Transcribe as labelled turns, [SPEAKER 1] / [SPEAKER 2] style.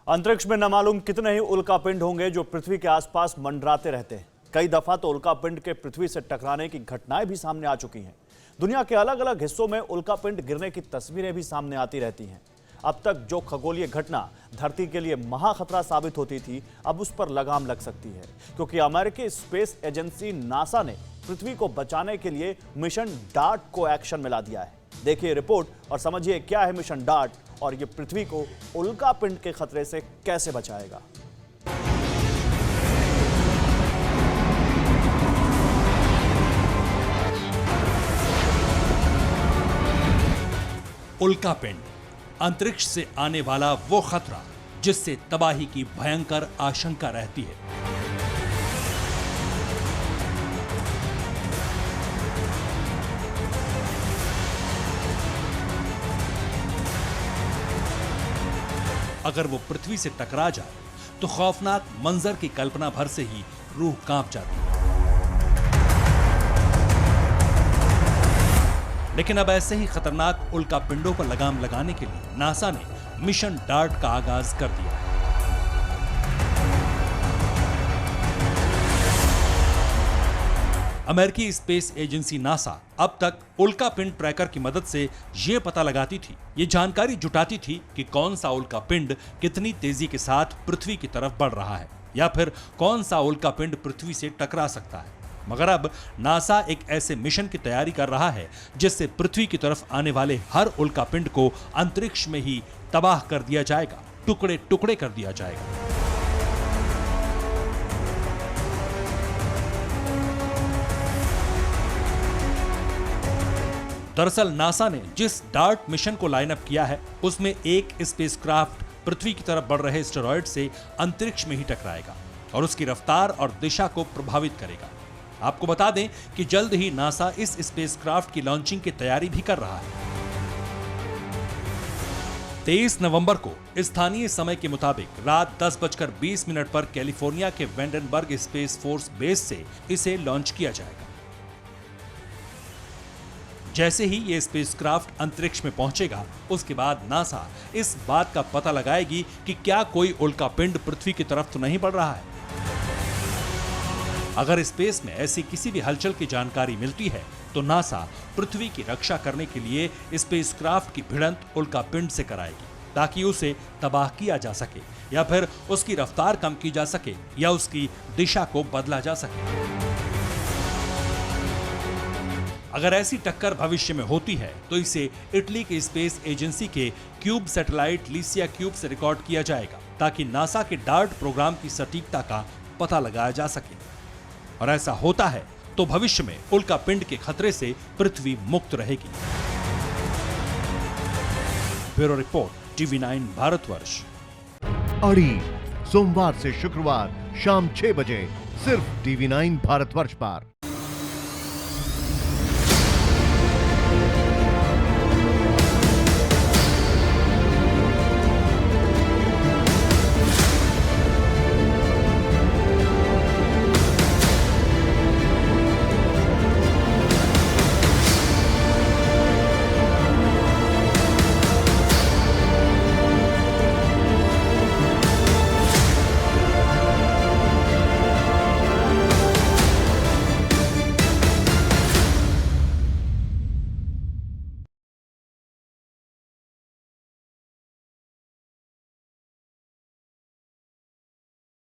[SPEAKER 1] अंतरिक्ष में न मालूम कितने ही उल्कापिंड होंगे जो पृथ्वी के आसपास मंडराते रहते हैं। कई दफा तो उल्कापिंड के पृथ्वी से टकराने की घटनाएं भी सामने आ चुकी हैं। दुनिया के अलग अलग हिस्सों में उल्कापिंड गिरने की तस्वीरें भी सामने आती रहती हैं। अब तक जो खगोलीय घटना धरती के लिए महाखतरा साबित होती थी, अब उस पर लगाम लग सकती है, क्योंकि अमेरिकी स्पेस एजेंसी नासा ने पृथ्वी को बचाने के लिए मिशन डार्ट को एक्शन में ला दिया है। देखिए रिपोर्ट और समझिए क्या है मिशन डार्ट और ये पृथ्वी को उल्कापिंड के खतरे से कैसे बचाएगा।
[SPEAKER 2] उल्कापिंड अंतरिक्ष से आने वाला वो खतरा जिससे तबाही की भयंकर आशंका रहती है। अगर वो पृथ्वी से टकरा जाए तो खौफनाक मंजर की कल्पना भर से ही रूह कांप जाती है। लेकिन अब ऐसे ही खतरनाक उल्कापिंडों पर लगाम लगाने के लिए नासा ने मिशन डार्ट का आगाज कर दिया है। अमेरिकी स्पेस एजेंसी नासा अब तक उल्कापिंड ट्रैकर की मदद से यह पता लगाती थी, ये जानकारी जुटाती थी कि कौन सा उल्कापिंड कितनी तेजी के साथ पृथ्वी की तरफ बढ़ रहा है या फिर कौन सा उल्कापिंड पृथ्वी से टकरा सकता है। मगर अब नासा एक ऐसे मिशन की तैयारी कर रहा है जिससे पृथ्वी की तरफ आने वाले हर उल्कापिंड को अंतरिक्ष में ही तबाह कर दिया जाएगा, टुकड़े टुकड़े कर दिया जाएगा। दरअसल नासा ने जिस डार्ट मिशन को लाइन अप किया है उसमें एक स्पेसक्राफ्ट पृथ्वी की तरफ बढ़ रहे एस्टेरॉयड से अंतरिक्ष में ही टकराएगा और उसकी रफ्तार और दिशा को प्रभावित करेगा। आपको बता दें कि जल्द ही नासा इस स्पेसक्राफ्ट की लॉन्चिंग की तैयारी भी कर रहा है। 23 नवंबर को स्थानीय समय के मुताबिक रात 10:20 पर कैलिफोर्निया के वेंडनबर्ग स्पेस फोर्स बेस से इसे लॉन्च किया जाएगा। जैसे ही ये स्पेसक्राफ्ट अंतरिक्ष में पहुंचेगा, उसके बाद नासा इस बात का पता लगाएगी कि क्या कोई उल्कापिंड पृथ्वी की तरफ तो नहीं बढ़ रहा है। अगर स्पेस में ऐसी किसी भी हलचल की जानकारी मिलती है तो नासा पृथ्वी की रक्षा करने के लिए स्पेसक्राफ्ट की भिड़ंत उल्कापिंड से कराएगी ताकि उसे तबाह किया जा सके या फिर उसकी रफ्तार कम की जा सके या उसकी दिशा को बदला जा सके। अगर ऐसी टक्कर भविष्य में होती है तो इसे इटली के स्पेस एजेंसी के क्यूब सैटेलाइट लिसिया क्यूब से रिकॉर्ड किया जाएगा ताकि नासा के डार्ट प्रोग्राम की सटीकता का पता लगाया जा सके। और ऐसा होता है तो भविष्य में उल्कापिंड के खतरे से पृथ्वी मुक्त रहेगी। Bureau report TV9 Bharatvarsh.
[SPEAKER 3] अड़ी सोमवार से शुक्रवार शाम 6 बजे सिर्फ TV9 भारतवर्ष पर।